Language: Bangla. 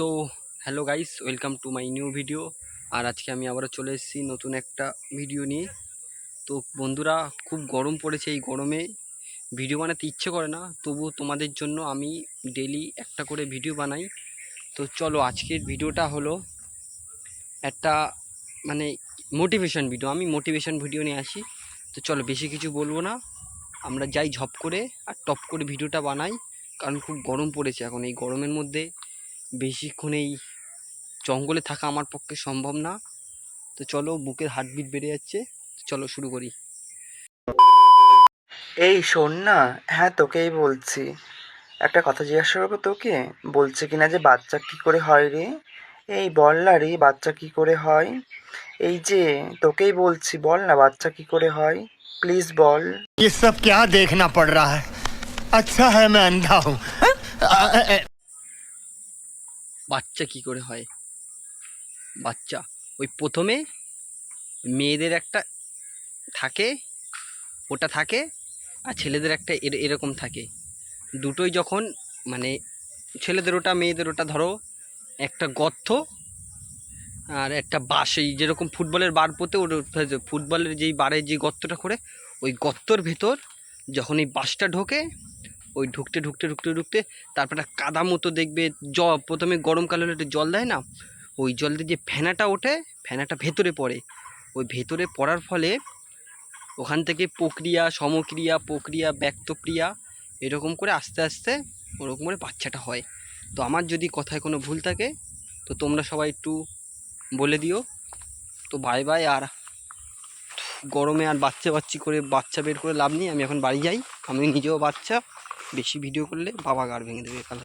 So hello guys, welcome to my new video. আর আজকে আমি আবারও চলে এসেছি নতুন একটা ভিডিও নিয়ে। তো বন্ধুরা, খুব গরম পড়েছে। এই গরমে ভিডিও বানাতে ইচ্ছে করে না, তবু তোমাদের জন্য আমি ডেলি একটা করে ভিডিও বানাই। তো চলো, আজকের ভিডিওটা হলো একটা মানে মোটিভেশন ভিডিও। আমি মোটিভেশন ভিডিও নিয়ে আসি। তো চলো, বেশি কিছু বলবো না, আমরা যাই ঝপ করে আর টপ করে ভিডিওটা বানাই। কারণ খুব গরম পড়েছে এখন। এই গরমের মধ্যে বেশিক্ষণ এই জঙ্গলে থাকা আমার পক্ষে সম্ভব না। তো চলো, বুকের হার্টবিট বেড়ে যাচ্ছে। চলো শুরু করি। এই শোন না। হ্যাঁ, তোকেই বলছি। একটা কথা জিজ্ঞাসা করবো তোকে? বলছে কিনা যে বাচ্চা কি করে হয় রে। এই বল না রে, বাচ্চা কি করে হয়? এই যে তোকেই বলছি, বল না বাচ্চা কি করে হয়, প্লিজ বল। ये सब क्या देखना पड़ रहा है। अच्छा है मैं अंधा हूँ। বাচ্চা কি করে হয়? বাচ্চা ওই প্রথমে মেয়েদের একটা থাকে, ওটা থাকে, আর ছেলেদের একটা এরকম থাকে। দুটোই যখন মানে ছেলেদের ওটা মেয়েদের ওটা ধরো একটা গর্ত আর একটা বাঁশ, এই যেরকম ফুটবলের বার পোতে ওটা ফুটবলের যেই বারের যে গর্তটা করে, ওই গর্তর ভেতর যখন এই বাঁশটা ঢোকে, ওই ঢুকতে ঢুকতে ঢুকতে ঢুকতে তারপর একটা কাদা মতো দেখবে। প্রথমে গরমকাল হলে একটু জল দেয় না, ওই জল দিয়ে যে ফেনাটা ওঠে, ফেনাটা ভেতরে পড়ে। ওই ভেতরে পড়ার ফলে ওখান থেকে প্রক্রিয়া, সমক্রিয়া, প্রক্রিয়া, ব্যক্তক্রিয়া, এরকম করে আস্তে আস্তে ওরকম করে বাচ্চাটা হয়। তো আমার যদি কথায় কোনো ভুল থাকে তো তোমরা সবাই একটু বলে দিও। তো বাই বাই। আর গরমে আর বাচ্চা করে বাচ্চা বের করে লাভ নেই। আমি এখন বাড়ি যাই। আমি নিজেও বাচ্চা, বেশি ভিডিও করলে বাবা গাড় ভেঙে দেবে কাল।